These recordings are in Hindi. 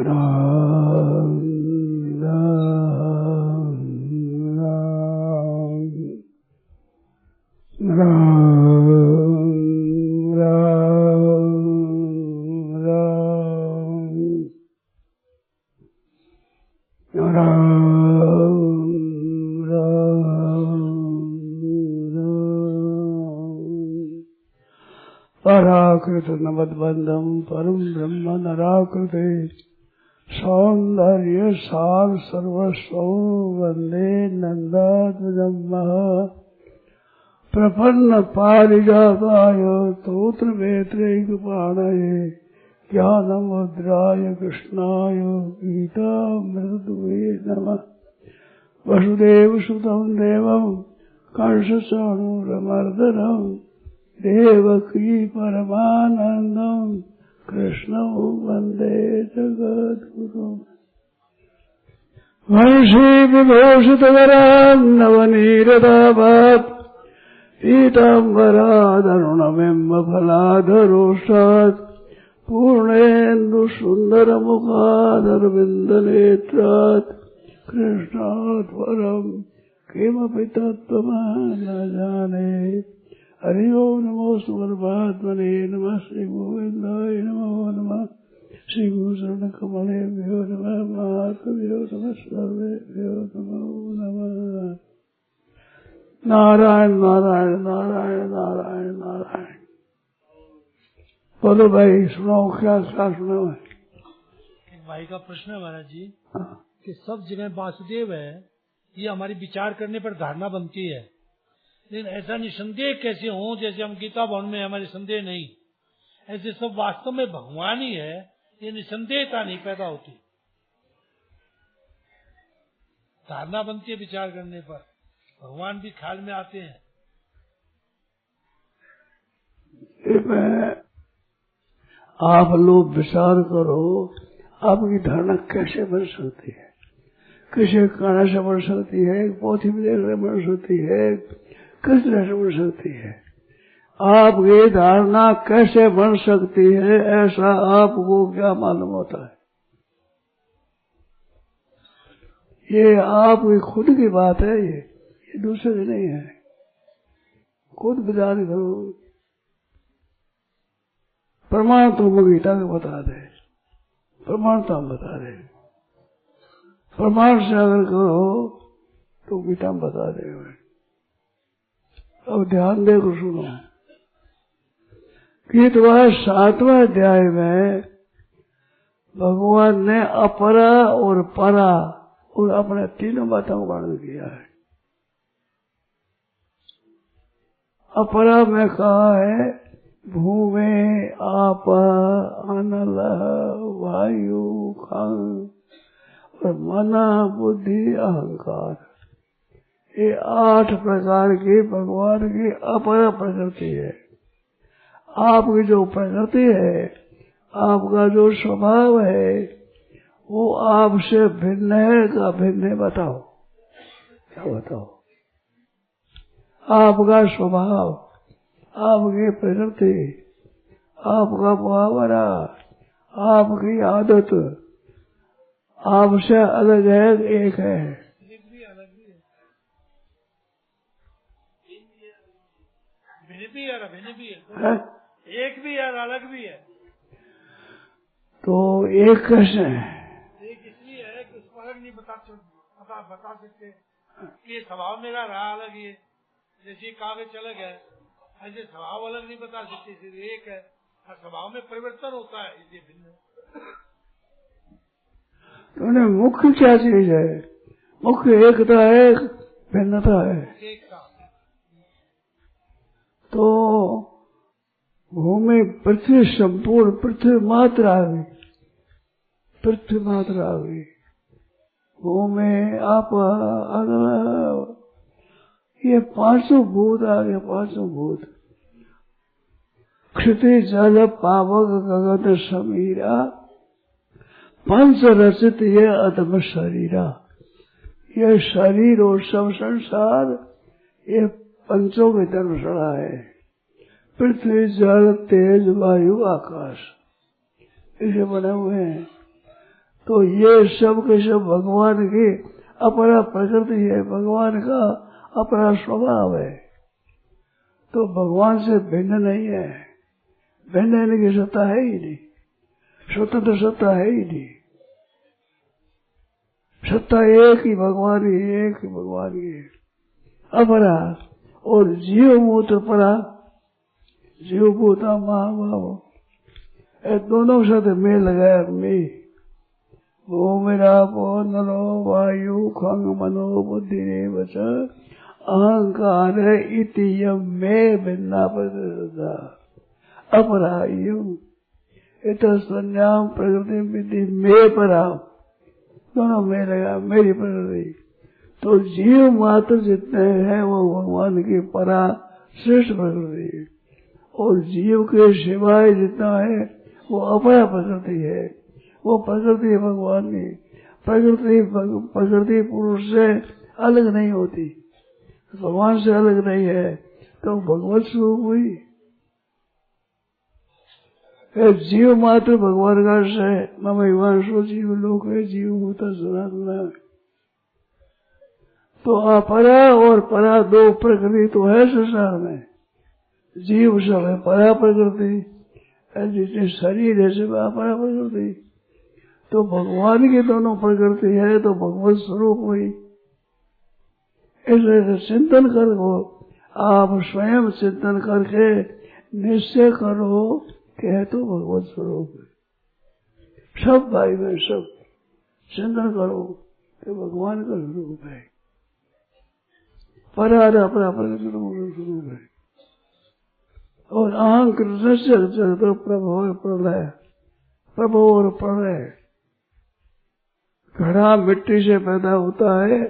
राम राम राम राम राम राम राम पराकृत नवद्वंदम परम ब्रह्म नराकृते सौंदर्य सार सर्वस्व वंदे नंदात्मजं प्रपन्न पारिजाताय तोत्र वेत्रैकपाणये ज्ञानमुद्राय कृष्णाय गीतामृतदुहे नमः। वसुदेवसुतं देवं कंसचाणूरमर्दनं देवकी परमानन्दं कृष्णं वन्दे जगद्गुरुम्। वंशी विभूषितवरां नवनीरदाभात् पीताम्बरादरुणबिम्बफलाधरोष्ठात् पूर्णेन्दुसुन्दरमुखादरविन्दनेत्रात् कृष्णात् परं किमपि तत्त्वमहं न जाने। हरि ओम नमो परमात्मने नमः। श्री गोविंदाय नमो नमः। श्री भूषण कमलेभ्यो नमः। महात्म्यो नमः। सर्वेभ्यो नमो नमः। नारायण नारायण नारायण नारायण नारायण। बोलो भाई, सुनाओ क्या क्या सुना है। भाई का प्रश्न है महाराज जी कि सब जगह वासुदेव है, ये हमारी विचार करने पर धारणा बनती है, लेकिन ऐसा निसंदेह कैसे हो जैसे हम गीता भवन में हमारे संदेह नहीं, ऐसे सब वास्तव में भगवान ही है, ये निसंदेहता नहीं पैदा होती, धारणा बनती है विचार करने पर, भगवान भी ख्याल में आते हैं। आप लोग विचार करो, आपकी धारणा कैसे बन सकती है, किसी कारण से बन सकती है, पोथी में देखने बन सकती है, किस तरह से बन सकती है। आपकी धारणा कैसे बन सकती है ऐसा आपको क्या मालूम होता है। ये आपकी खुद की बात है, ये दूसरे की नहीं है। खुद विचार करो। प्रमाण तो गीता को बता दे, प्रमाण तो हम बता रहे, प्रमाण से अगर करो तो गीता में बता देगा। अब ध्यान देकर सुनो। गीता 7वें अध्याय में भगवान ने अपरा और परा और अपने तीनों बातों का वर्णन किया है। अपरा में कहा है भूमि आप अनल वायु खं और मन बुद्धि अहंकार, ये 8 प्रकार की भगवान की अपर प्रकृति है। आपकी जो प्रकृति है, आपका जो स्वभाव है, वो आपसे भिन्न है का भिन्न है। बताओ क्या बताओ। आपका स्वभाव, आपकी प्रकृति, आपका मुहावरा, आपकी आदत आपसे अलग है, एक है। एक भी है, अलग भी है। तो एक कैसे है? एक इसलिए है कि उसको अलग नहीं बता सकते कि स्वभाव मेरा रहा अलग ही है, जैसे कागज अलग है, ऐसे स्वभाव अलग नहीं बता सकते, इसलिए एक है। और स्वभाव में परिवर्तन होता है, इसलिए भिन्न है। तो मुख्य क्या चीज है? मुख्य एकता है, भिन्नता है। एकता। तो भूमि पृथ्वी संपूर्ण पृथ्वी मात्र आ गई, पृथ्वी मात्र आ गई। भूमि आप अगला ये 500 भूत आ गए, 500 भूत। क्षिति जल पावक गगन समीरा, पंच रचित ये अधम शरीरा। ये शरीर और सब संसार ये पंचों की धर्मशाला है। पृथ्वी जल तेज वायु आकाश इसे बने हुए हैं। तो ये सब के सब भगवान की अपना प्रकृति है, भगवान का अपना स्वभाव है। तो भगवान से भिन्न नहीं है, भिन्न होने की सत्ता है ही नहीं, स्वतंत्र सत्ता है ही नहीं। सत्ता एक ही भगवान की, एक ही भगवान की अपरा। और जीव मूत्र परा, जीव भूता महाभाव, ये दोनों साथ में लगाया। में भूमिरापो नलो वायु खंग मनो बुद्धि वच अहंकार इति यम में भिन्ना प्रकृता अपरा यम इत संज्ञाम प्रकृति विधि में परा, दोनों में लगा मेरी प्रकृति। तो जीव मात्र जितने हैं वो भगवान की परा श्रेष्ठ प्रकृति है, और जीव के सिवाय जितना है वो अपरा प्रकृति है। वो प्रकृति भगवान की प्रकृति पुरुष से अलग नहीं होती, भगवान से अलग नहीं है, तो भगवत स्वरूप हुई। जीव मात्र भगवान का अर्थ है मम हिमांशो जीव लोक है जीव होता सनातना। तो अपरा और परा दो प्रकृति तो है संसार में, जीव सब है परा प्रकृति, जितने शरीर है सब अपरा प्रकृति। तो भगवान की दोनों प्रकृति है तो भगवत स्वरूप हुई। इसलिए चिंतन करो, आप स्वयं चिंतन करके निश्चय करो कि तो भगवत स्वरूप है। सब भाई बहन सब चिंतन करो कि भगवान का स्वरूप है, परा अपना स्वरूप है। और अहंकृत जगत प्रभो प्रलय, प्रभो और प्रलय। घड़ा मिट्टी से पैदा होता है,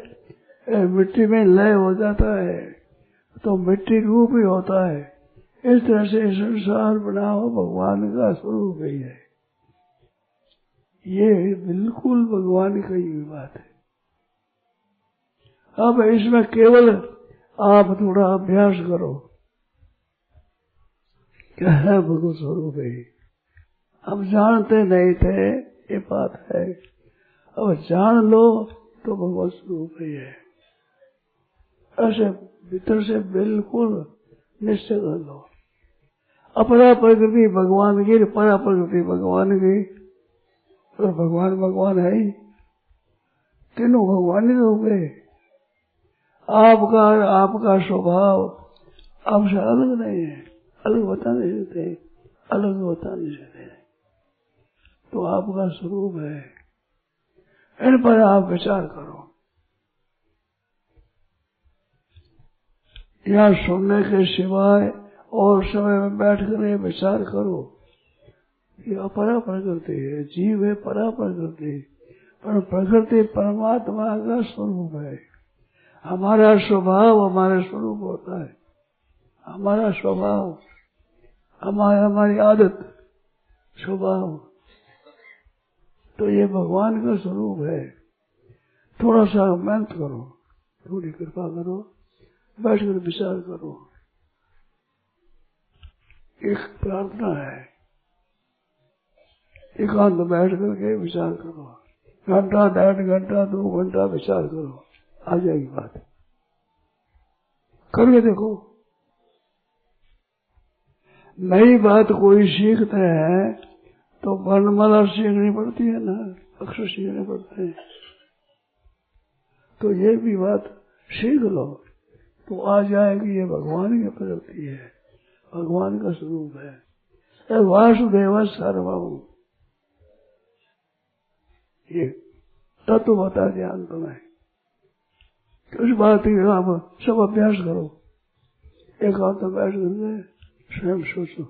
मिट्टी में लय हो जाता है, तो मिट्टी रूप ही होता है। इस तरह से संसार बना हो भगवान का स्वरूप ही है। ये बिल्कुल भगवान की हुई बात है। अब इसमें केवल आप थोड़ा अभ्यास करो, क्या है भगवत स्वरूप है। अब जानते नहीं थे ये बात है, अब जान लो तो भगवत स्वरूप ही है। ऐसे भीतर से बिल्कुल निश्चय कर लो। अपरा प्रकृति भगवान की, परा प्रकृति भगवान की, और भगवान भगवान है ही, तीनों भगवान ही हो गए। आपका स्वभाव आपसे अलग नहीं है, अलग बता नहीं सकते, अलग बता नहीं सकते। तो आपका स्वरूप है, इन पर आप विचार करो। यहाँ सुनने के सिवाय और समय में बैठ कर विचार करो कि अपरा प्रकृति है, जीव है परा प्रकृति, पर प्रकृति परमात्मा का स्वरूप है। हमारा स्वभाव हमारा स्वरूप होता है, हमारा स्वभाव हमारी आदत स्वभाव, तो ये भगवान का स्वरूप है। थोड़ा सा मेहनत करो, थोड़ी कृपा करो, बैठकर विचार करो। एक प्रार्थना है, एकांत बैठ करके विचार करो, घंटा 1.5 घंटा 2 घंटा विचार करो, आ जाएगी बात। करके देखो। नई बात कोई सीखते हैं तो वर्णमाला सीखनी पड़ती है ना, अक्षर सीखने पड़ते हैं। तो ये भी बात सीख लो तो आ जाएगी, ये भगवान की प्रकृति है, भगवान का स्वरूप है। वासुदेव सर्वम, ये तत्व बता ध्यान तुम्हें। उस बात की आप सब अभ्यास करो, एक हाथ में बैठ करके स्वयं सोचो।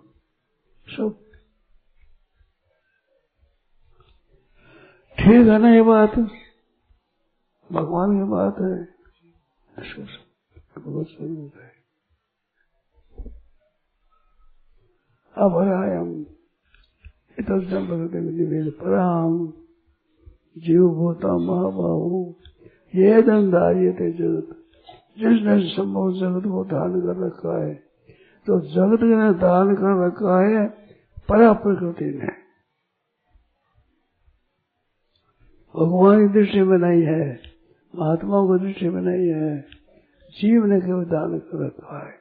सब ठीक है ना, ये बात भगवान की बात है, भगवत स्वरूप है। अब हम इतम भगवती पराम जीव भूता महाबाहु ये दंडाये थे जगत, जिसने संभव जगत को धारण कर रखा है, तो जगत ने धारण कर रखा है परा प्रकृति ने। भगवान की दृष्टि में नहीं है, महात्माओं की दृष्टि में नहीं है, जीव ने केवल दान कर रखा है।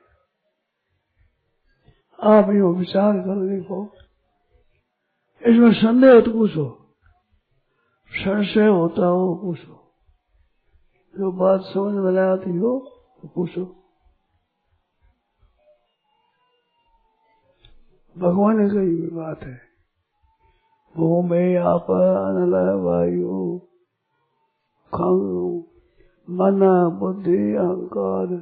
आप यो विचार कर देखो, इसमें संदेह हो तो पूछो, संशय होता हो पूछो, जो बात समझ में नहीं आती हो तो पूछो। भगवान ने कही हुई बात है, भूमि आप अनल वायु खंग मन बुद्धि अहंकार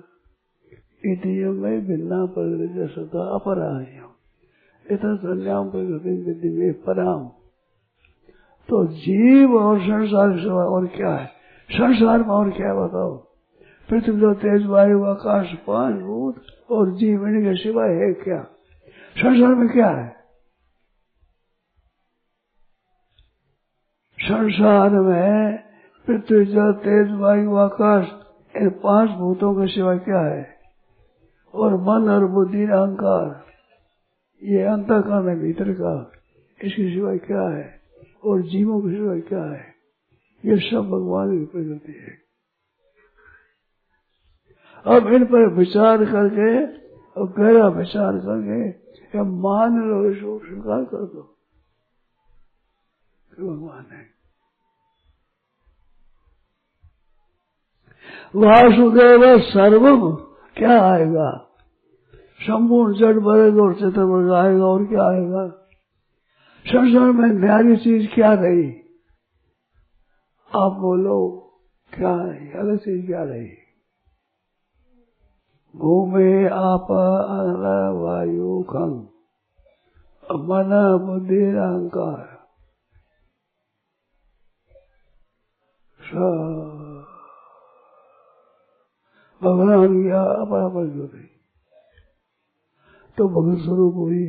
इतियों में भिन्ना प्रकृति सदा अपराह्य इतना संज्ञाम प्रकृति विधि में पराम। तो जीव और संसार के सिवा और क्या है? संसार में और क्या बताओ? पृथ्वी जो तेज वायु आकाश पांच भूत और जीव इनके सिवाय है क्या? संसार में क्या है? संसार में पृथ्वी जल तेज वायु आकाश इन पांच भूतों के सिवाय क्या है? और मन और बुद्धि अहंकार ये अंतःकरण है भीतर का, इसके सिवाय क्या है? और जीवों के सिवाय क्या है? ये सब भगवान की प्रकृति है। अब इन पर विचार करके और गहरा विचार करके या मान लो, इसको स्वीकार कर दो कि भगवान है। वासुदेव सर्वम क्या आएगा? संपूर्ण जड़ वर्ग और चेतन वर्ग आएगा, और क्या आएगा? संसार में न्यारी चीज क्या रही? आप बोलो क्या रही? अलग चीज क्या रही? भूमि आप अनल वायु खंग मन बुद्धि अहंकार भगवान किया अपरापर ज्योति तो भगवत स्वरूप हुई।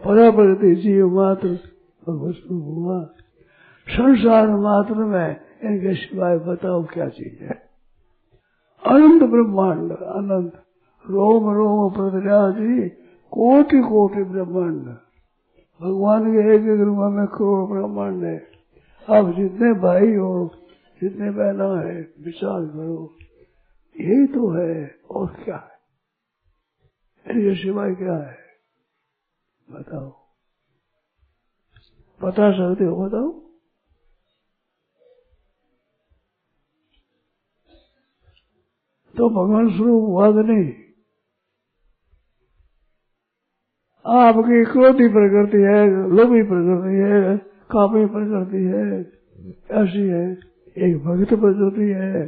पराप्रगति जीव मात्र भगवत स्वरूप हुआ। संसार मात्र में इनके सिवाय बताओ क्या चीज है? अनंत ब्रह्मांड, अनंत रोम रोम प्रतिराजी कोटि कोटि ब्रह्मांड। भगवान के एक एक रूप में करोड़ ब्रह्मांड है। आप जितने भाई हो, जितने बहना है, विचार करो, यही तो है, और क्या है? इनके सिवाय क्या है? बताओ, बता सकते हो? बताओ। तो भगवान स्वरूप हुआ कि नहीं? आपकी क्रोधी प्रकृति है, लोभी प्रकृति है, कामी प्रकृति है, ऐसी है। एक भक्त प्रकृति है,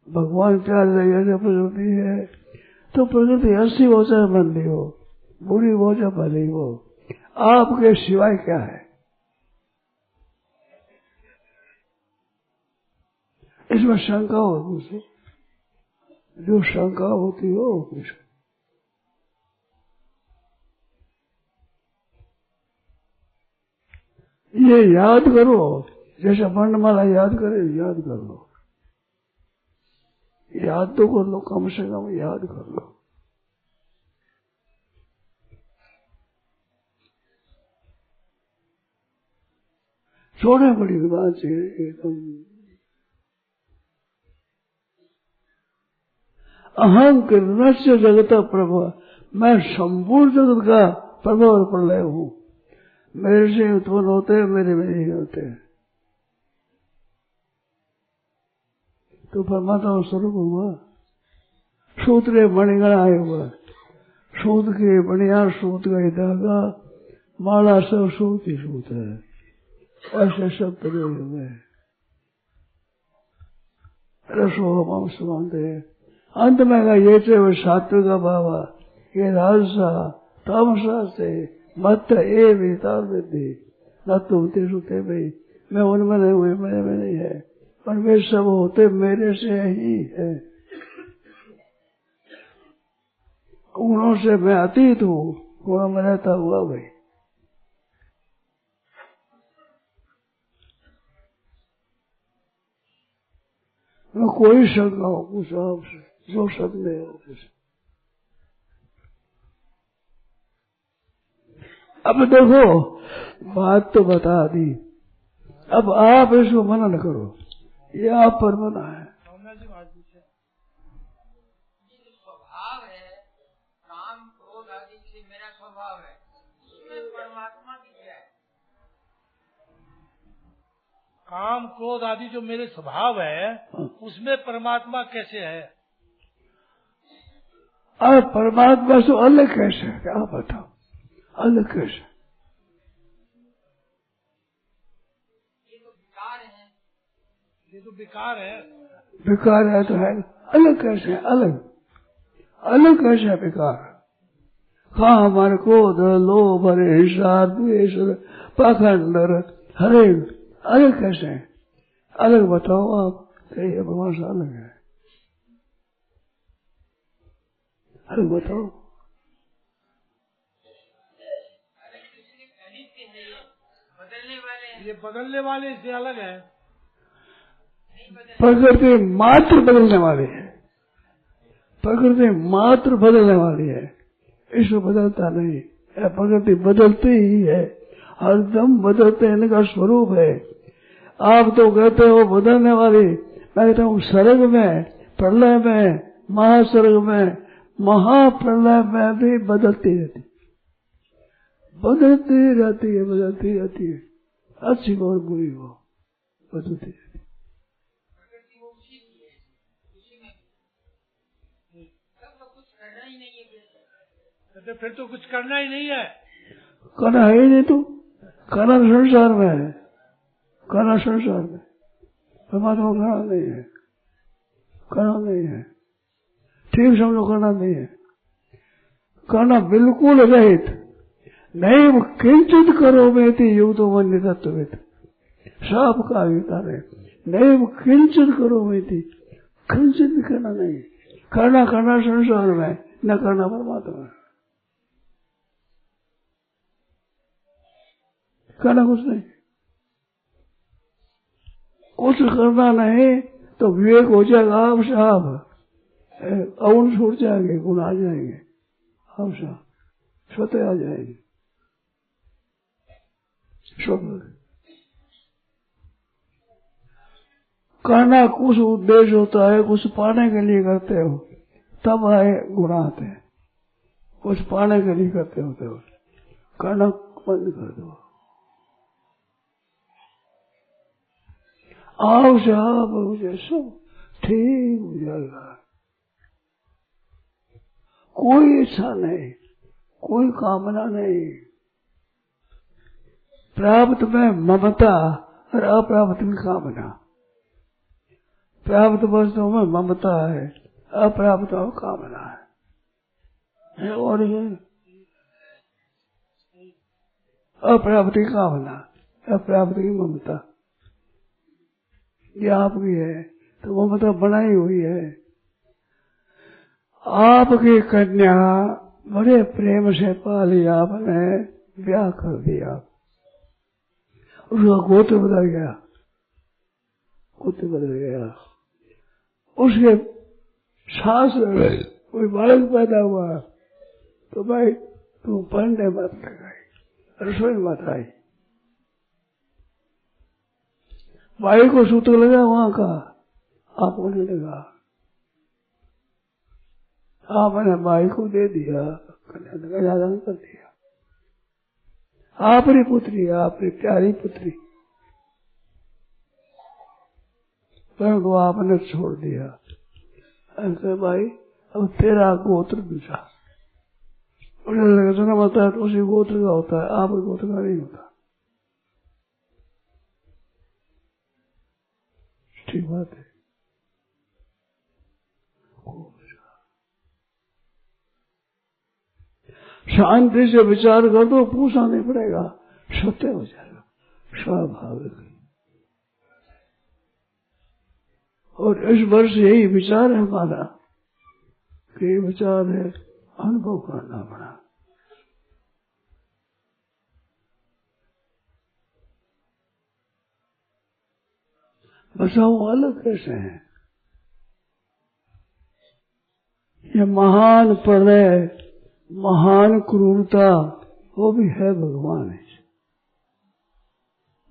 भगवान प्यार जैसे प्रकृति है। तो प्रकृति अच्छी हो चाहे मंदी हो, बुरी हो चाहे भली हो, आपके सिवाय क्या है? इसमें शंका हो मुझसे, जो शंका होती हो इसमें। ये याद करो, जैसे वर्णमाला याद करे, याद कर लो। याद तो कर लो, कम से कम याद कर लो। छोड़े बड़ी बात है एकदम। अहं कृष्णस्य जगत प्रभु, मैं संपूर्ण जगत का प्रभु और प्रलय हूँ। मेरे से उत्पन्न होते हैं, मेरे में नहीं होते। तो परमात्मा स्वरूप हुआ। सूत्र मणिगण आए हुआ, सूत के बनिया, सूत का धागा, माला सब सूत ही सूत है। ऐसे सब प्रयोग हुए। रसोहम सुमंते अंत में का ये चे सात्विक भाव, ये राजसा तामसा से मत ए वितार विधि न तुम तेसुते भाई। मैं उनमें नहीं हुई, मेरे में नहीं है, पर वे सब होते मेरे से ही है। गुणों से मैं अतीत हूँ, गुणों में रहता हुआ भाई। मैं कोई शंका हो पूछो आपसे, जो सकते हो। अब देखो, बात तो बता दी, अब आप इसको मना न करो, ये आप पर मना है। स्वभाव है, काम क्रोध आदि से मेरा स्वभाव है, उसमें परमात्मा की क्या है? काम क्रोध आदि जो मेरे स्वभाव है उसमें परमात्मा कैसे है? आप परमात्मा से अलग कैसे है? आप बताओ, अलग कैसे? ये तो विकार है। ये तो विकार है। विकार है तो है, अलग कैसे है? अलग अलग कैसे है विकार? हाँ, हमारे क्रोध, लोभ, हिंसा, द्वेष, पाखंड, हरे अलग कैसे है? अलग बताओ आप। ये भगवान से अलग है, अलग बताओ। बदलने वाले हैं। ये बदलने वाले इससे अलग है। प्रकृति मात्र बदलने वाली है, प्रकृति मात्र बदलने वाली है, इसको बदलता नहीं है। प्रकृति बदलती ही है, हरदम बदलते, इनका स्वरूप है। आप तो कहते हो बदलने वाली, मैं कहता हूँ सर्ग में, प्रलय में, महासर्ग में, महाप्रलय में भी बदलती रहती, बदलती रहती है, बदलती रहती है, अच्छी हो और बुरी हो, बदलती रहती है। प्रकृति वो उसी की है, उसी में तब तो कुछ करना ही नहीं है। तो फिर तो कुछ करना ही नहीं है। करना है ही नहीं, तो करना संसार में है, करना संसार में, परमात्मा करना नहीं है, करना नहीं है। ठीक समझो, करना नहीं है, करना बिल्कुल रहित। नहीं किंचित करो बेती युक्तो मन तत्ववेद, साफ का गीता है। नहीं किंचित करो बेती, किंचित भी करना नहीं, करना करना संसार में, न करना परमात्मा में, करना कुछ नहीं। कुछ करना नहीं तो विवेक हो जाएगा, आप साहब अवुण छूट जाएंगे, गुण आ जाएंगे, आप साहब स्वतः आ जाएंगे। करना कुछ उद्देश्य होता है, कुछ पाने के लिए करते हो, तब आए गुण आते हैं। कुछ पाने के लिए करते होते हो, करना बंद कर दो। आओ साहब, मुझे सब ठीक हो जाएगा, कोई इच्छा नहीं, कोई कामना नहीं। प्राप्त में ममता और अप्राप्त में कामना। प्राप्त वस्तुओं में ममता है, अप्राप्त में कामना है, और ये अप्राप्त की कामना, अप्राप्त की ममता, ये आपकी है, तो ममता बनाई हुई है। आपकी कन्या बड़े प्रेम से पाली, आपने ब्याह कर दिया, उसका गोत्र बदल गया, गोत्र बदल गया, उसके सास कोई बालक पैदा हुआ तो भाई तुम पढ़ने मत लगाई, रसोई मत आई, भाई को सूत्र लगा वहां का, आप होने लगा, आपने भाई को दे दिया, कन्या का आदान कर दिया। आपकी पुत्री, आपकी प्यारी पुत्री, परंतु आपने छोड़ दिया। ऐसे भाई अब तेरा गोत्र दूसरा, उन्हें जन्म होता है तो उसी गोत्र का होता है, आपके गोत्र का नहीं होता। ठीक बात है। शांति से विचार कर दो, पूछना नहीं पड़ेगा, सत्य हो जाएगा, स्वाभाविक। और इस वर्ष यही विचार है हमारा, कि विचार है अनुभव करना पड़ा। बचाओ अलग कैसे है? ये महान प्रलय, महान क्रूरता, वो भी है भगवान है,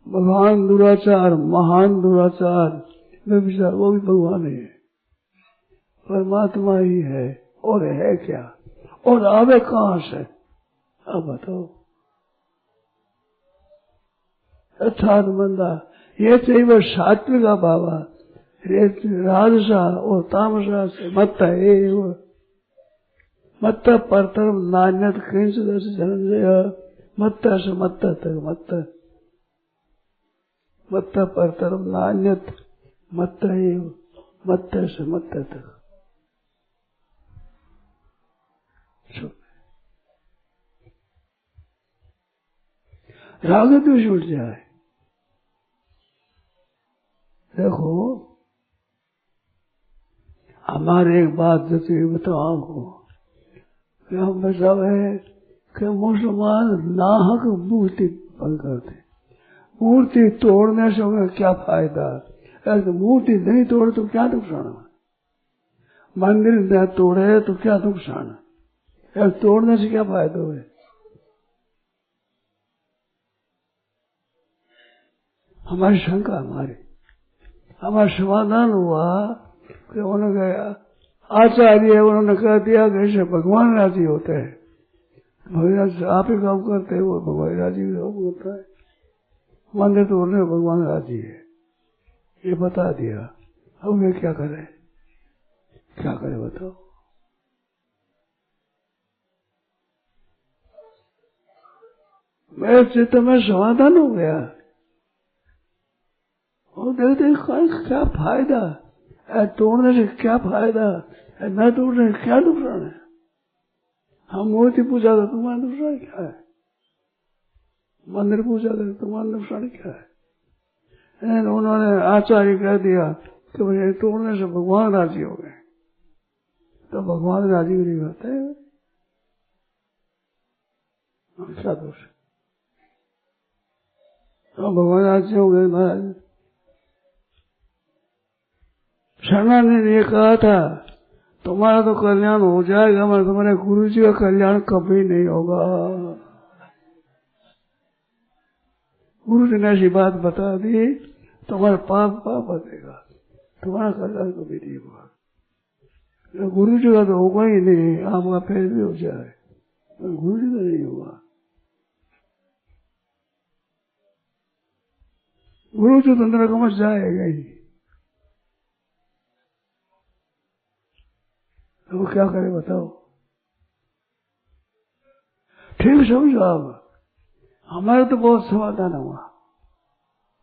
भगवान दुराचार, महान दुराचार, व्यभिचार, वो भी भगवान ही है, परमात्मा ही है। और है क्या? और आवे कहां से? अब बताओ। अर्थात मंदा ये चाहिए सात्विक बाबा, राजसा और तामसा से मत है। मत परतरम नान्यत किंच दर्श धनंजय, मत से मत तक, मत परतरम नान्यत, मत से मत तक। राग द्वेष उठ जाए। देखो हमारे एक बात जो बताओ आपको कि हम बचाव है कि मुसलमान नाहक मूर्ति बंद करते। मूर्ति तोड़ने से हमें क्या फायदा? अगर मूर्ति नहीं तोड़े तो क्या नुकसान है? मंदिर न तोड़े तो क्या नुकसान है? अगर तोड़ने से क्या फायदा हुए? हमारी शंका, हमारा समाधान हुआ कि उन्होंने कहा आचार्य, उन्होंने कह दिया कि ऐसे भगवान राजी होते हैं। भगवान आप ही काम करते हैं, वो भगवान राजी होता है। मंदिर तोड़ने में भगवान राजी है, ये बता दिया। अब ये क्या करे? क्या करे बताओ? मेरे चित्त में समाधान हो गया। और देखते क्या फायदा है? तोड़ने से क्या फायदा है? न तोड़ने से क्या नुकसान है? हम मूर्ति पूजा तो तुम्हारा नुकसान क्या है? मंदिर पूजा तो तुम्हारा नुकसान क्या है? उन्होंने आचार्य कह दिया कि भाई तोड़ने से भगवान राजी हो गए, तो भगवान राजी नहीं होते हैं। क्या दोष? तो भगवान राजी हो गए। महाराज शरणानंद ने कहा था तुम्हारा तो कल्याण हो जाएगा, मगर तुम्हारे गुरु जी का कल्याण कभी नहीं होगा। गुरु जी ने ऐसी बात बता दी, तुम्हारा पाप बचेगा, तुम्हारा कल्याण कभी नहीं होगा। गुरु जी का तो होगा ही नहीं, आपका फिर भी हो जाए, गुरु जी का नहीं होगा। गुरु जी तो नरक में जाएगा ही। तो वो क्या करे बताओ? ठीक समझो आप। हमारा तो बहुत समाधान हुआ,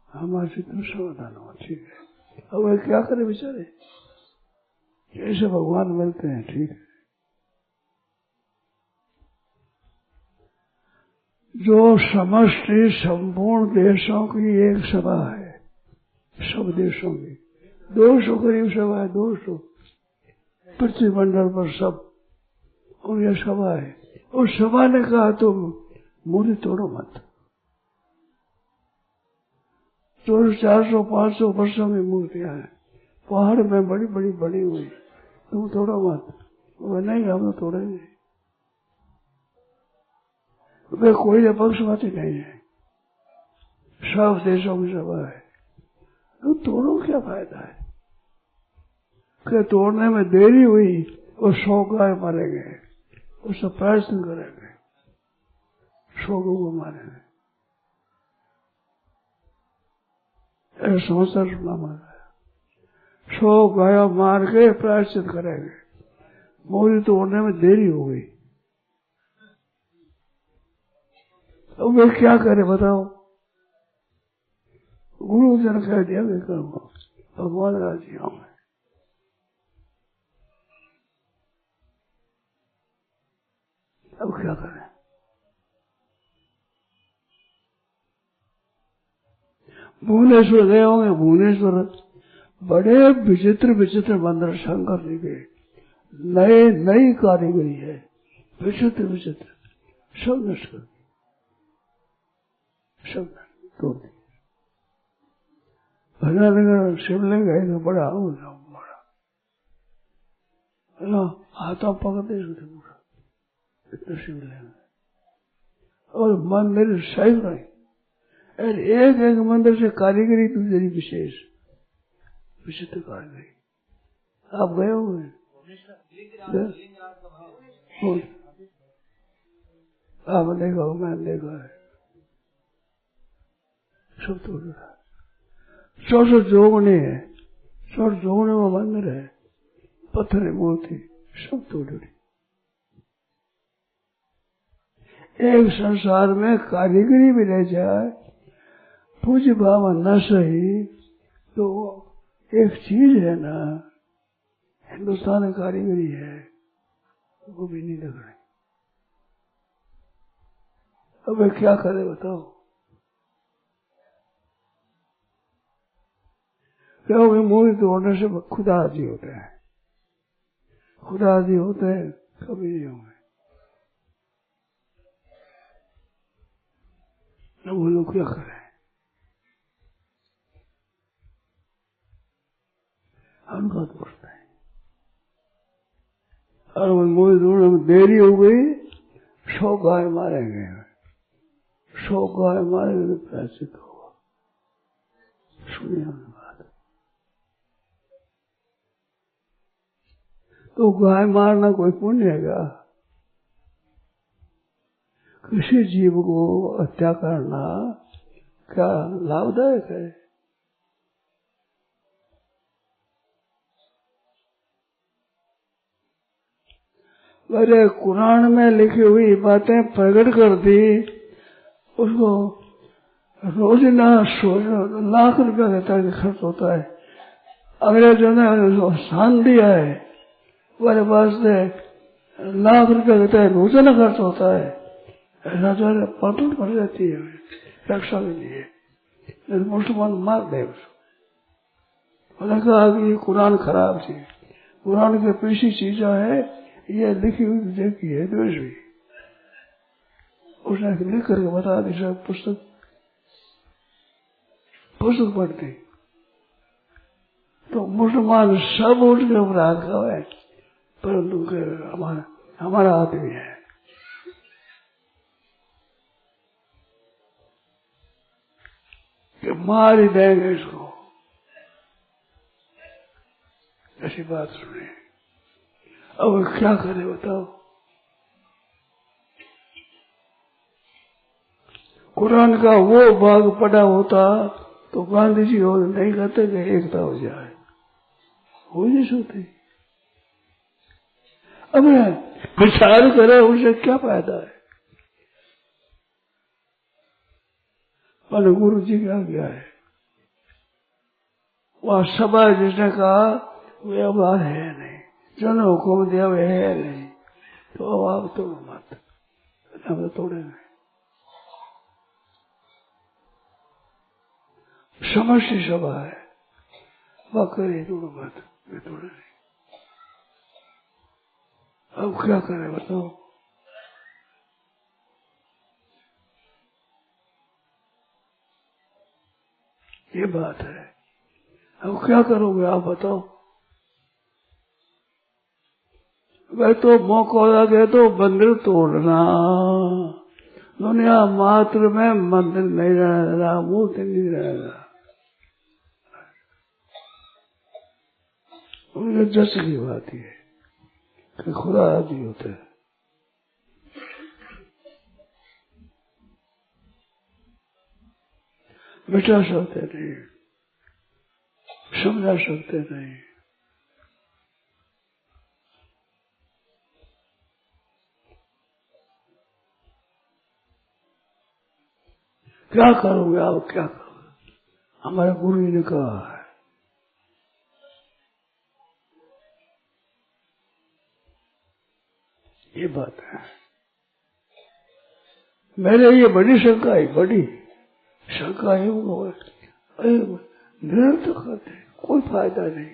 हमारे से तो समाधान हुआ, ठीक है। अब वे क्या करे बेचारे? जैसे भगवान मिलते हैं, ठीक है। जो समष्टि संपूर्ण देशों की एक सभा है, सब देशों की 200 करीब सभा है, 200 पृथ्वी मंडल पर सब, और यह सभा है। उस सभा ने कहा तुम मूर्ति तोड़ो मत। 400 500 वर्षों में मूर्तियां हैं, पहाड़ में बड़ी बड़ी बनी हुई, तुम तोड़ो मत। वो नहीं, हम तो तोड़ेंगे। वे कोई पक्षपाती नहीं है, सब देशों की सभा है, तो तोड़ो क्या फायदा है? कि तोड़ने में देरी हुई और 100 गाय मारेंगे, उसका प्रायश्चित करेंगे, 100 को मारेंगे। ऐसा समाचार सुना मारा, 100 गाय मार के प्रायश्चित करेंगे। मूर्ति तोड़ने में देरी हो गई, अब वे क्या करे बताओ? गुरु जी ने कह दिया वे करूंगा, भगवान राजी हूं मैं। अब क्या करें? भुवनेश्वर गए होंगे, भुवनेश्वर बड़े विचित्र विचित्र मंदिर शंकर जी के, नई कारीगरी है, विचित्र विचित्र, सब नष्ट कर, सब तोड़ दी। भजनगर शिवलिंग है तो बड़ा हाथों पकड़ते पूरा, इतना शिवलिंग, और मंदिर सही नहीं, और एक एक मंदिर से कारीगरी दूसरी विशेष विशिष्ट कारीगरी। आप गए होंगे आपने देखा हो, मैंने देखा है, सब तोड़ रहा। 64 जोगने है, 64 जोगने में मंदिर है, पत्थर मूर्ति सब तोड़। एक संसार में कारीगरी भी रह जाए, पूज्य भाव न सही, तो एक चीज है ना, हिंदुस्तान में कारीगरी है, वो भी नहीं लग रही। अब क्या करे बताओ? क्योंकि मूर्ति तोड़ने से खुदा आदि होते हैं, खुदा आदि होते हैं, कभी नहीं होंगे। न वो लोग क्या करें? उनका दोष है। और वो मूर्ति तोड़ने में देरी हो गई, 100 गाय मारेंगे, 100 गाय मारेंगे तो प्रायश्चित होगा। सुनिए हमने बात। तो गाय मारना कोई पुण्य है क्या? किसी जीव को हत्या करना क्या लाभदायक है? मेरे कुरान में लिखी हुई बातें प्रकट कर दी, उसको रोजाना 100 लाख रुपया देता है खर्च होता है। अंग्रेजों ने स्थान दिया है, मेरे पास से लाख रुपया देता है, रोजाना खर्च होता है। राजा पाटन पड़ जाती है रक्षा के लिए, मुसलमान मार दे उसको। उन्होंने कहा कि ये कुरान खराब थी, कुरान के पीछे चीजें है, ये लिखी हुई देखी है द्वेष भी। उसने लिख करके बता दी, सब पुस्तक पढ़ती तो मुसलमान सब उनके अपराध का है, परंतु हमारा आदमी है। कि मार ही देंगे इसको, ऐसी बात सुने। अब क्या करे बताओ? कुरान का वो भाग पढ़ा होता तो गांधी जी और नहीं कहते कि एकता हो जाए, हो नहीं सकती। अब विचार करे उसे क्या फायदा है? पर गुरु जी क्या गया है, वह सभा जिसने कहा व्यवहार है नहीं, जो ने हुक्म दिया वे है नहीं, तो अब आप तोड़ो मत, हम तो तोड़ेंगे। समष्टि सभा है, वह करे तोड़ो मत, वे तोड़े नहीं। अब क्या करें बताओ? ये बात है। अब क्या करोगे आप बताओ? वह तो मौका लगे तो मंदिर तोड़ना, दुनिया मात्र में मंदिर नहीं रहेगा, मूर्ति नहीं रहेगा। उनके जस की बात है कि खुदा आदि होते हैं। मिटा सकते नहीं, समझा सकते नहीं। क्या करोगे आप? क्या करोगे? हमारे गुरु जी ने कहा है, ये बात है। मेरे ये बड़ी शंका है, बड़ी शंका है। निरंतर करते कोई फायदा नहीं,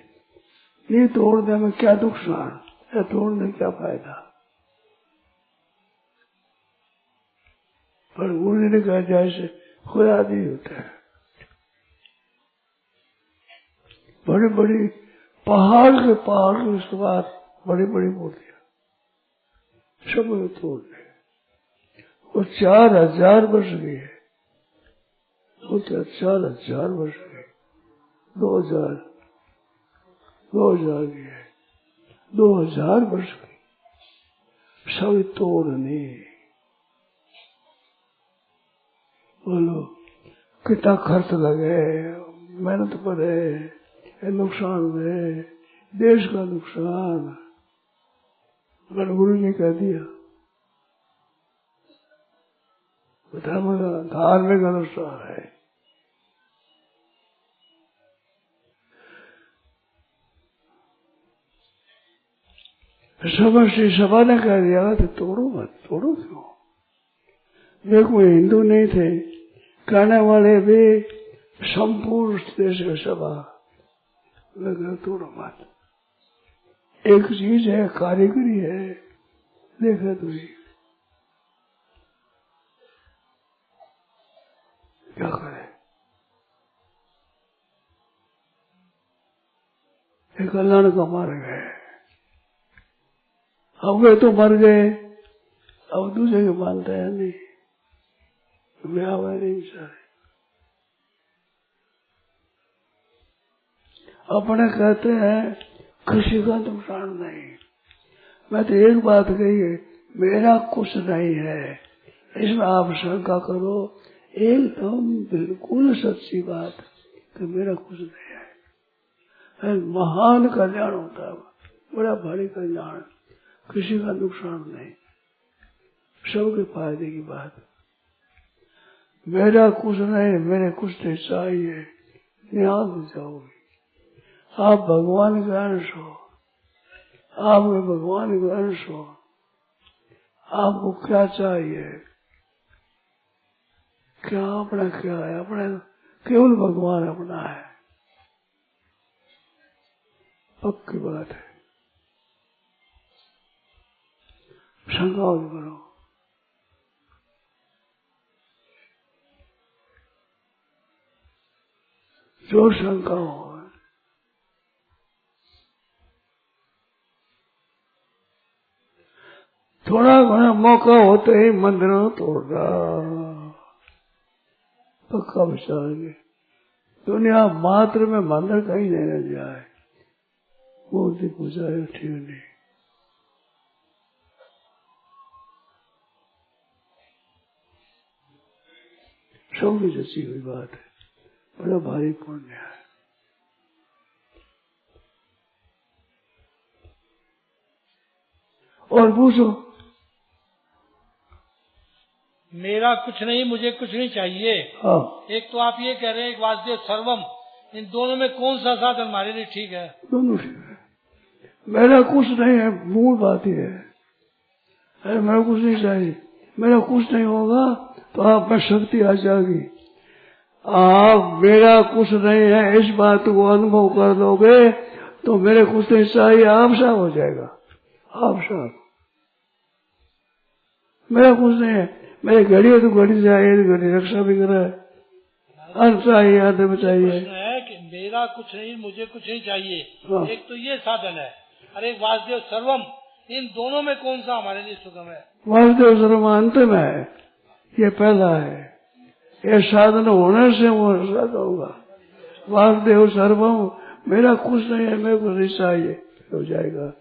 ये तोड़ने में क्या नुकसान है, तोड़ने में क्या फायदा? पर गुरु जी ने कहा जैसे खुदा नहीं होता है, बड़ी बड़ी पहाड़ के उसके बाद बड़ी बड़ी मूर्तियां सब तोड़ दे। वो 4000 वर्ष की है, बोलते 4,000 वर्ष के 2000 की है 2000 वर्ष की सब तोड़ने। बोलो कितना खर्च लगे, मेहनत पड़े, नुकसान हुए, देश का नुकसान। अगर गुरु ने कह दिया धर्म का धार्मिक अनुसार है, सभा ने कह दिया तो तोड़ो मत। तोड़ो क्यों? देखो हिंदू नहीं थे, कहने वाले भी संपूर्ण देश का सभा लगा तोड़ो मत। एक चीज है, कारीगरी है, देखा तो ही क्या करे। एक कल्याण का मार्ग है। अब वे तो मर गए, अब दूसरे के मानते हैं नहीं, ब्याह हुआ नहीं सारे। अपने कहते हैं किसी का नुकसान नहीं। मैं तो एक बात कही है, मेरा कुछ नहीं है, इसमें आप शंका करो, एकदम बिल्कुल सच्ची बात कि मेरा कुछ नहीं है। महान कल्याण होता है, बड़ा भारी कल्याण, किसी का नुकसान नहीं, सबके फायदे की बात। मेरा कुछ नहीं, मेरे कुछ नहीं चाहिए, ध्यान जाओगे। आप भगवान के अंश हो, आप में भगवान के अंश हो, आपको क्या चाहिए? क्या अपना क्या है? अपना केवल भगवान अपना है, पक्की बात है। शंका मत करो। जो शंका हो, थोड़ा घना मौका होते ही मंदिर तोड़ रहा, पक्का विचार है। दुनिया मात्र में मंदिर कहीं नहीं रह जाए, मूर्ति पूजा है ठीक नहीं। सबकी जची हुई बात है, बड़ा भारी पुण्य है। और पूछो। मेरा कुछ नहीं, मुझे कुछ नहीं चाहिए। हाँ। एक तो आप ये कह रहे हैं एक वासुदेव सर्वम, इन दोनों में कौन सा साधन हमारे लिए ठीक है? दोनों ठीक है। मेरा कुछ नहीं है, मूल बात ही है। अरे मेरा कुछ नहीं चाहिए, मेरा कुछ नहीं होगा तो आप में शक्ति आ जाएगी। आप मेरा कुछ नहीं है इस बात को अनुभव कर लोगे तो मेरे कुछ नहीं चाहिए आप साफ हो जाएगा। आप साफ, मेरा कुछ नहीं है, मेरी घड़ी है तो घड़ी चाहिए, घड़ी रक्षा भी करे, अंत चाहिए, अंत में चाहिए। है कि मेरा कुछ नहीं, मुझे कुछ नहीं चाहिए। हाँ। एक तो ये साधन है, अरे वासुदेव सर्वम, इन दोनों में कौन सा हमारे लिए सुगम है? वासुदेव सर्वम अंतिम है, ये पहला है। ये साधन होने से वो साधन होगा। वासुदेव सर्वम, मेरा कुछ नहीं है, मेरे को नहीं चाहिए, हो जाएगा।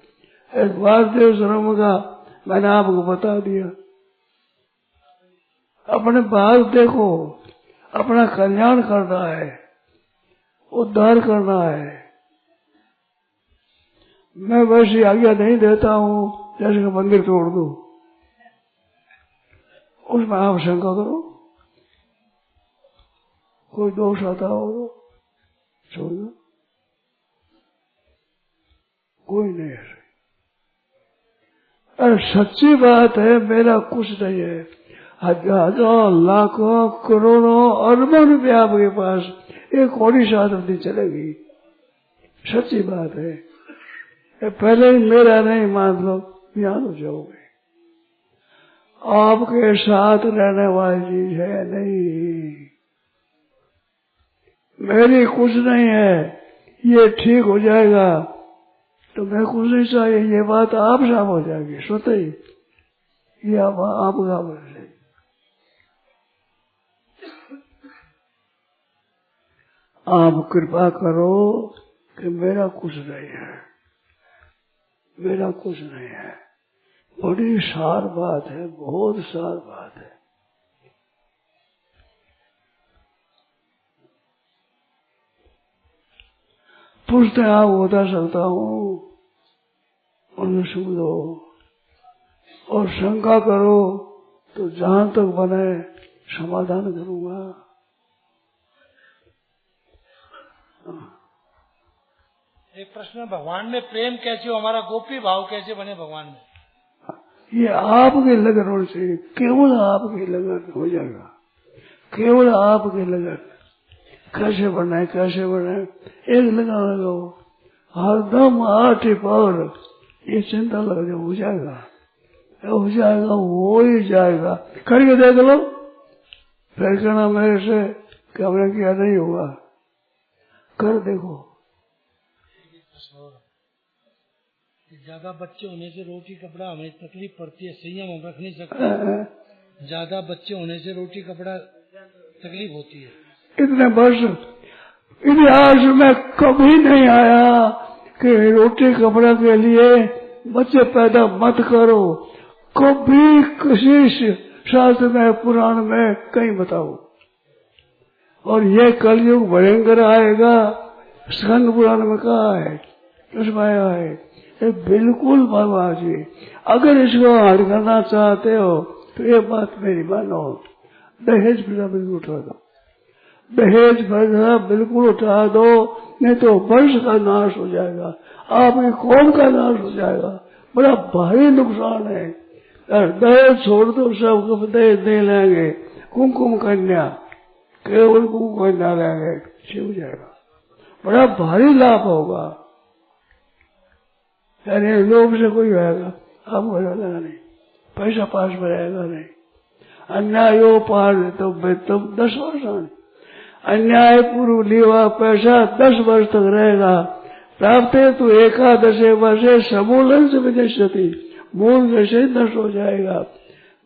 एक वासुदेव सर्वम का मैंने आपको बता दिया। अपने बाहर देखो, अपना कल्याण करना है, उद्धार करना है। मैं वैसी आज्ञा नहीं देता हूँ जैसे कि मंदिर तोड़ दो, उसमें आप शंका करो, कोई दोष आता हो तो छोड़ना, कोई नहीं है। अरे सच्ची बात है, मेरा कुछ नहीं है। हजारों लाखों करोड़ों अरबों रुपया आपके पास, एक कौड़ी साधन नहीं चलेगी। सच्ची बात है। पहले ही मेरा नहीं मान लो, याद हो जाओगे। आपके साथ रहने वाली चीज है नहीं, मेरी कुछ नहीं है, ये ठीक हो जाएगा तो मैं कुछ नहीं चाहिए, ये बात आप साफ हो जाएगी स्वतः ही। ये आपका बन जाएगी। आप कृपा करो कि मेरा कुछ नहीं है, मेरा कुछ नहीं है। बड़ी सार बात है, बहुत सार बात है। पूछते आप बता सकता हूँ, उन्हें सुन लो और शंका करो तो जहां तक बने समाधान करूंगा। एक प्रश्न, भगवान में प्रेम कैसे हो, हमारा गोपी भाव कैसे बने भगवान में? ये आपके लगन होने से, केवल आपकी लगन हो जाएगा, केवल आपकी लगन। कैसे बनाए, कैसे बनाए, एक लगन लगाओ, हरदम 8 पौर, ये चिंता लग जाए, हो जाएगा, हो जाएगा, हो ही जाएगा। करके देख लो, फिर कहना मेरे से कि हमने किया नहीं होगा, कर देखो। ज्यादा बच्चे होने से रोटी कपड़ा हमें तकलीफ पड़ती है, संयम हम रख नहीं सकते। ज्यादा बच्चे होने से रोटी कपड़ा तकलीफ होती है। इतने वर्ष इतिहास में कभी नहीं आया कि रोटी कपड़ा के लिए बच्चे पैदा मत करो। कभी किसी शास्त्र में, पुराण में कहीं बताओ। और ये कलयुग भयंकर आएगा, स्कंद पुराण में कहा है, उसमें आया है। ये बिल्कुल बाबा जी, अगर इसको हल करना चाहते हो तो ये बात मेरी मानो, दहेज प्रथा बिल्कुल उठा दो, दहेज प्रथा बिल्कुल उठा दो, नहीं तो वंश का नाश हो जाएगा, आपकी कौम का नाश हो जाएगा, बड़ा भारी नुकसान है। दहेज छोड़ दो, सबको दहेज दे लेंगे, कुमकुम कन्या, केवल कुमकुम कन्या लेंगे, हो जाएगा, बड़ा भारी लाभ होगा। यानी लोभ से कोई होगा, आपको रहेगा नहीं, पैसा पास में रहेगा नहीं। अन्याय पार तो तुम 10 वर्ष आने, अन्याय पूर्व लिया पैसा 10 वर्ष तक रहेगा। प्राप्त तो 11 वर्षे समूलन से विनश्यति, मूल जैसे नष्ट हो जाएगा।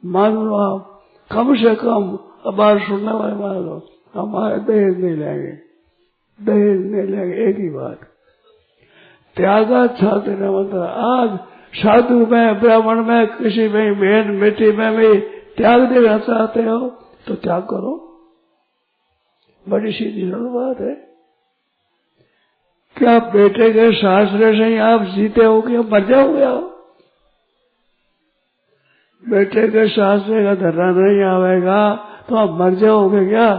मान लो आप कम से कम, अब बात सुनने वाले मान लो, हमारे दहेज नहीं लेंगे, दहेज नहीं लेंगे, एक ही बात, त्यागा छात्र मंत्र। आज साधु में, ब्राह्मण में, किसी में, बहन बेटी में भी त्याग देना चाहते हो तो त्याग करो, बड़ी सीधी सरल बात है। क्या बेटे के शास्त्र से ही आप जीते हो कि मर जाओगे आप? बेटे के शास्त्र का धरना नहीं आवेगा तो आप मर जाओगे क्या?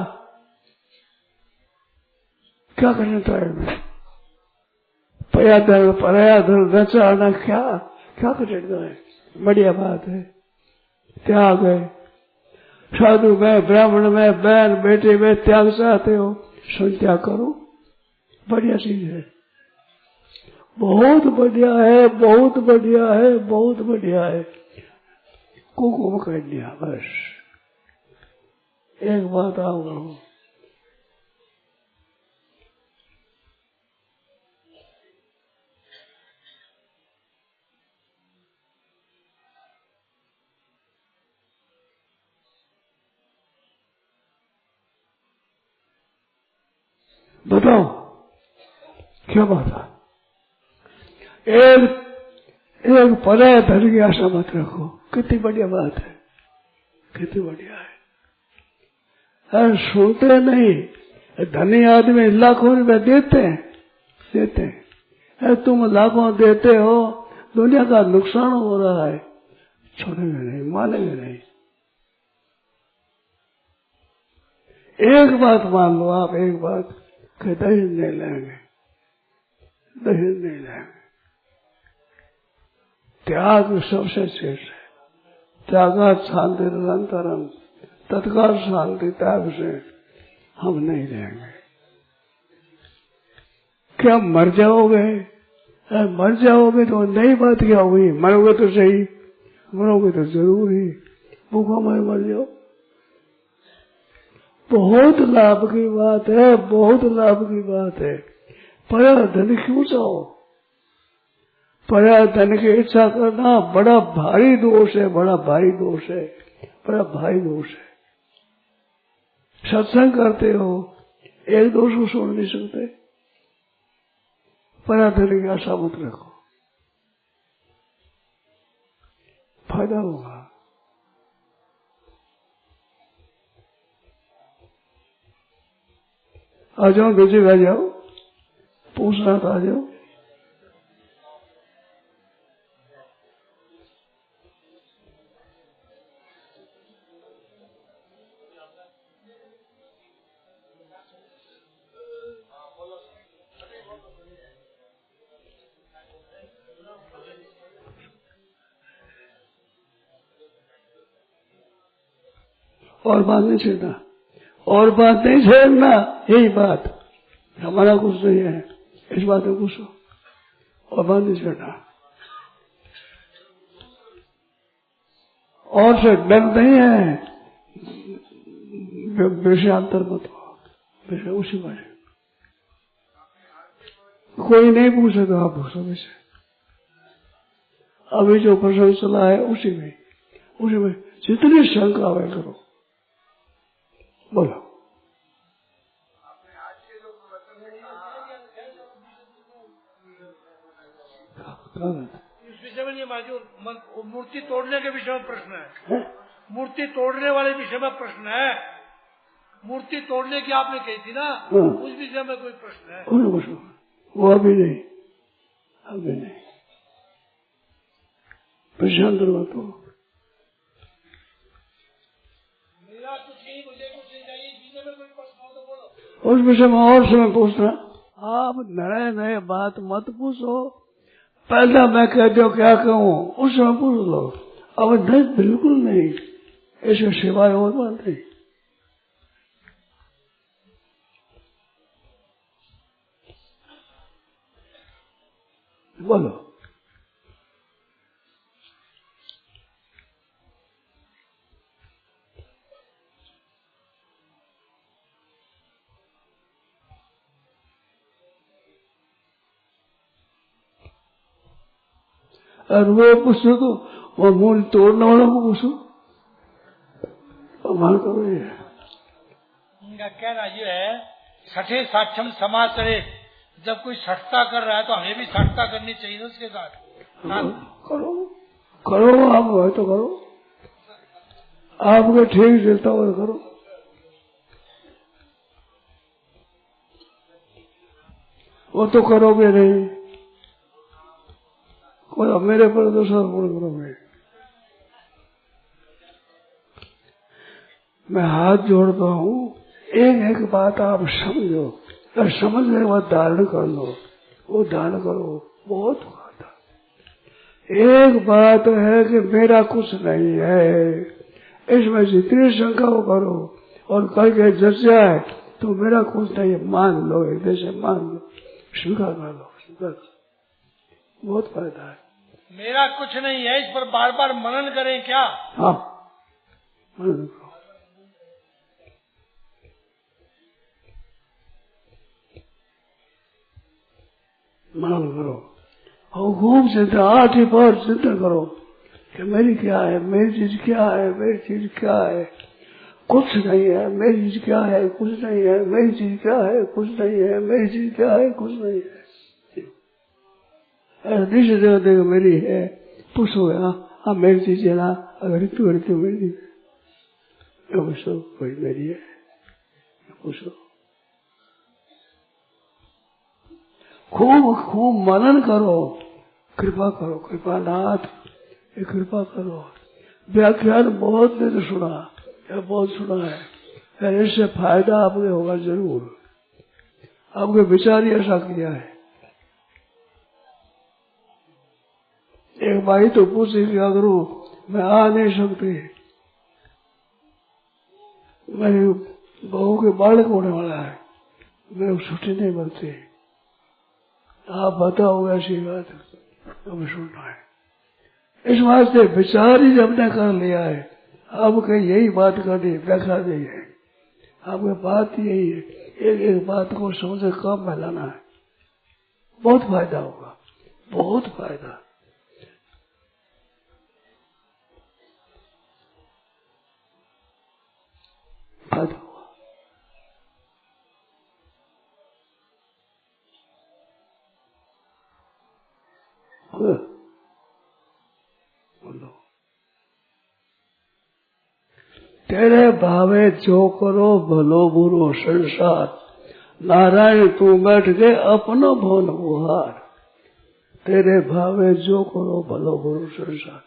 क्या करना चाहिए? पया धर्म पराया धर्म न चाहना, क्या करेगा है? बढ़िया बात है, त्याग है। साधु में, ब्राह्मण में, बहन बेटे में त्याग चाहते हो, संत्याग करो, बढ़िया चीज है, बहुत बढ़िया है, बहुत बढ़िया है, बहुत बढ़िया है। कुकुम कर दिया बस। एक बात आप कहो, बताओ क्या बात है? एक पराया धन की आशा मत रखो, कितनी बढ़िया बात है, कितनी बढ़िया है। अरे सुनते नहीं, धनी आदमी लाखों रुपए देते हैं, तुम लाखों देते हो, दुनिया का नुकसान हो रहा है, छोड़ेंगे नहीं, मानेंगे नहीं। एक बात मान लो आप, एक बात, दहेज नहीं लेंगे, दहेज नहीं लेंगे। त्याग सबसे श्रेष्ठ है, त्यागा शांति निरंतरम, तत्काल शांति त्याग से हम नहीं लेंगे। क्या मर जाओगे? मर जाओगे तो नई बात क्या हुई, मरोगे तो सही, मरोगे तो जरूर ही, भूखा मर जाओ। बहुत लाभ की बात है, बहुत लाभ की बात है। परा धन क्यों चाहो? परा धन की इच्छा करना बड़ा भारी दोष है, बड़ा भारी दोष है, बड़ा भारी दोष है। सत्संग करते हो, एक दोष को छोड़ नहीं सकते। पराधन की आशा मत रखो, फायदा होगा। आ जाओ, दूसरी आ जाओ, पूछना तो आ जाओ। और बात नहीं छेड़ना, और बात नहीं छेड़ना, यही बात। हमारा कुछ नहीं है, इस बात में पूछो, और बात नहीं छेड़ना। और से डर नहीं है, विषयांतर मत हो, विषय उसी में। कोई नहीं पूछे तो आप पूछो विषय। अभी जो प्रश्न चला है उसी में जितनी शंका आवे करो, बोलो। इस विषय में जो मूर्ति तोड़ने के विषय में प्रश्न है, मूर्ति तोड़ने वाले विषय में प्रश्न है। मूर्ति तोड़ने की आपने कही थी ना, उस विषय में कोई प्रश्न है? वो अभी नहीं, अभी नहीं, प्रशांत मत हो। मेरा कुछ नहीं, मुझे कुछ नहीं चाहिए, इस विषय में कोई प्रश्न हो तो बोलो। उस विषय में और समय पूछना। आप नए नए बात मत पूछो, पहला मैं कहते हो क्या कहूँ उस समय पूछ लो। अब नहीं, बिल्कुल नहीं, इसके सिवाय और बात नहीं। बोलो। और वो पूछो तो वो मूल तोड़ने वालों को पूछो, हमारा तो वही है। उनका कहना ये है, छठे साक्षम समाचरे, जब कोई सठता कर रहा है तो हमें भी सठता करनी चाहिए उसके साथ। करो करो, आप है तो करो, आपको ठीक चलता हो तो करो। वो तो करोगे नहीं, कोई मेरे पर दूसरा करोगे। मैं हाथ जोड़ता हूँ, एक एक बात आप समझो, और समझने के बाद धारण कर लो, वो धारण करो, बहुत बात है। एक बात है कि मेरा कुछ नहीं है, इसमें जितनी शंका वो करो, और करके जच जाए तो मेरा कुछ नहीं, मान लो, हृदय से मान लो, स्वीकार कर लो, स्वीकार कर, बहुत फायदा है। मेरा कुछ नहीं है, इस पर बार बार मनन करें क्या? हाँ, मनन करो, मनन करो, और खूब चिंतन, 8 बार चिंतन करो कि मेरी क्या है, मेरी चीज क्या है, मेरी चीज क्या है, कुछ नहीं है, मेरी चीज क्या है, कुछ नहीं है, मेरी चीज क्या है, कुछ नहीं है, मेरी चीज क्या है, कुछ नहीं है। दूसरी जगह देखो मेरी है, पूछोगे हाँ मेरी चीज है ना, अगर तू मेरी पूछो, कोई मेरी है, पूछो। खूब खूब मनन करो, कृपा करो, कृपानाथ ये कृपा करो। व्याख्यान बहुत दिन सुना, बहुत सुना है, इससे फायदा आपके होगा जरूर। आपके विचार ही ऐसा किया है। एक भाई तो पूछे क्या करूं, मैं आ नहीं सकती, मेरी बहू के बालक होने वाला है, मेरे को छुट्टी नहीं मिलती, आप बताओ ऐसी बात, हमें सुनना है। इस वास्ते विचार ही हमने कर लिया है, आपके यही बात करनी, व्याख्या नहीं है, आपके बात यही है, एक एक बात को समझे काम में लाना है, बहुत फायदा होगा, बहुत फायदा। फायदा होगा। बोलो, तेरे भावे जो करो भलो बुरो संसार, नारायण तू बैठ के अपनो भवन गुहार। तेरे भावे जो करो भलो बुरो संसार,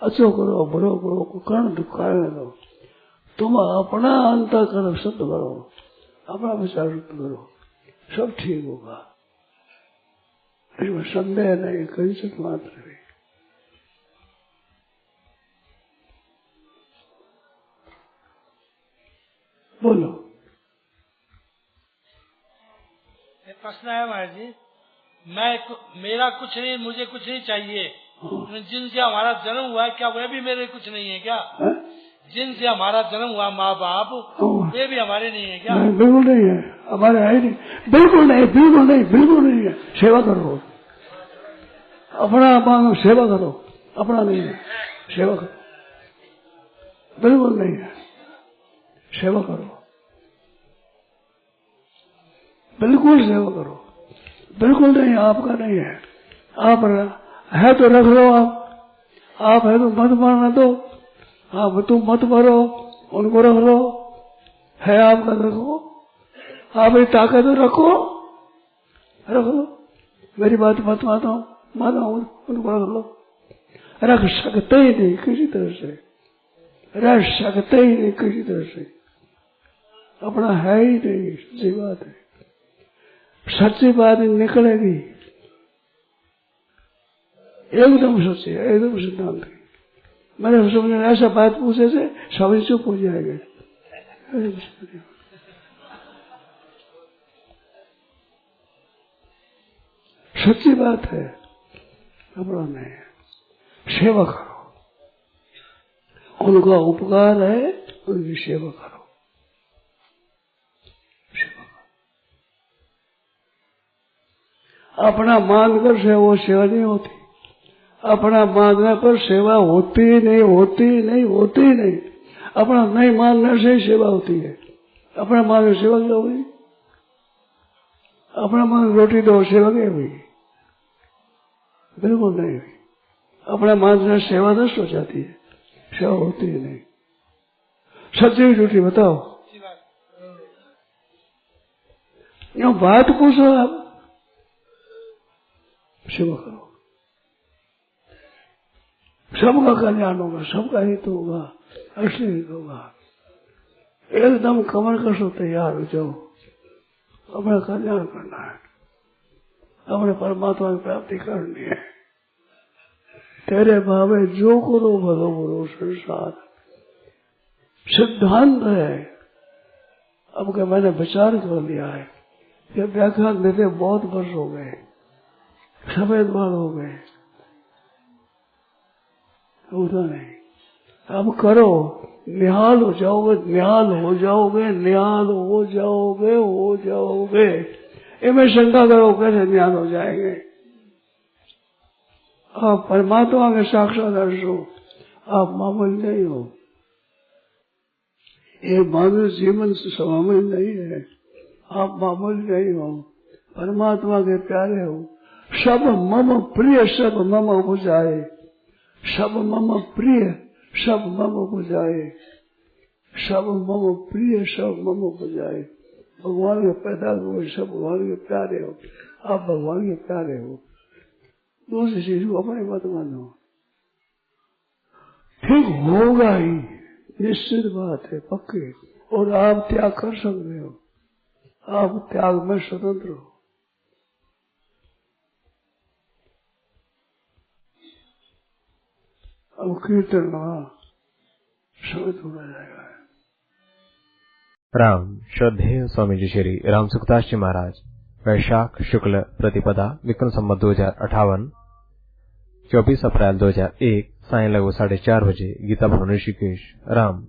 अच्छो करो बुरो करो, कर्ण दुखाए दो, तुम अपना अंतःकरण शुद्ध करो, अपना विचार शुद्ध करो, सब ठीक होगा, इसमें संदेह नहीं, कंचन मात्र भी। बोलो। प्रश्न है महाराज जी, मेरा कुछ नहीं, मुझे कुछ नहीं चाहिए। जिनसे हमारा जन्म हुआ है, क्या वह भी मेरे कुछ नहीं है क्या? जिनसे हमारा जन्म हुआ, माँ बाप, वे भी हमारे नहीं है क्या? नहीं, बिल्कुल नहीं है, हमारे है नहीं, बिल्कुल नहीं, बिल्कुल नहीं, बिल्कुल नहीं है। सेवा करो, अपना मानो, सेवा करो, अपना नहीं है, सेवा करो, बिल्कुल नहीं है, सेवा करो, बिल्कुल सेवा करो, बिल्कुल नहीं, आपका नहीं है। आप है तो रख लो, आप है तो मत मारना दो, आप तुम मत मारो, उनको रख लो, है आपका रखो, आप ये ताकत रखो, रख लो, मेरी बात मत मानो, उनको रख लो। रख सकते ही नहीं किसी तरह से, रह सकते ही नहीं किसी तरह से, अपना है ही नहीं, सच्ची बात है, सच्ची बात निकलेगी, एकदम सच्ची, एकदम सिद्धांत की। मैंने समझ ऐसा बात पूछे से सभी चुप हो जाएंगे। सच्ची बात है, अपना नहीं है, सेवा करो, उनका उपकार है, उनकी सेवा करो, अपना मानकर से वो सेवा नहीं होती, अपना मानने पर सेवा होती नहीं, होती नहीं, होती नहीं, अपना नहीं मानने से ही सेवा होती है। अपना मान सेवा क्या हुई? अपना मान रोटी दो, सेवा क्या हुई? बिल्कुल नहीं हुई। अपना मान से सेवा नष्ट हो जाती है, सेवा होती ही नहीं। सच्ची झूठी बताओ, यो बात पूछो, आप सेवा करो, सबका कल्याण होगा, सबका हित होगा, असली हित होगा। एकदम कमर कसो, तैयार हो जाओ, अपना कल्याण करना है, अपने परमात्मा की प्राप्ति करनी है। तेरे भावे जो करो भलो बुरो संसार, सिद्धांत है। अब के मैंने विचार कर लिया है कि व्याख्यान देते बहुत वर्ष हो गए, सफेद बाल हो गए, होता नहीं। अब करो, निहाल हो जाओगे, निहाल हो जाओगे, निहाल हो जाओगे, हो जाओगे। इनमें शंका करो कैसे निहाल हो जाएंगे? आप परमात्मा के साक्षात्कार हो, आप मामूली नहीं हो, ये मानव जीवन से समामूल नहीं है, आप मामूली नहीं हो, परमात्मा के प्यारे हो। सब मम प्रिय, सब मम बुझाए, सब मम प्रिय, सब मम बुझाए, सब मम प्रिय, सब मम बुझाए। भगवान के पैदा हुए, सब भगवान के प्यारे हो, आप भगवान के प्यारे हो। दूसरी चीज को अपने मत मानो, ठीक होगा ही, निश्चित बात है, पक्की। और आप त्याग कर सकते हो, आप त्याग में स्वतंत्र हो। अब कीर्तन समय थोड़ा जाएगा। राम श्रद्धेय स्वामी जी श्री राम सुखदास जी महाराज, वैशाख शुक्ल प्रतिपदा, विक्रम संवत 2058, 24 अप्रैल 2001, सायं लगभग 4:30 बजे, गीता भवन ऋषिकेश। राम।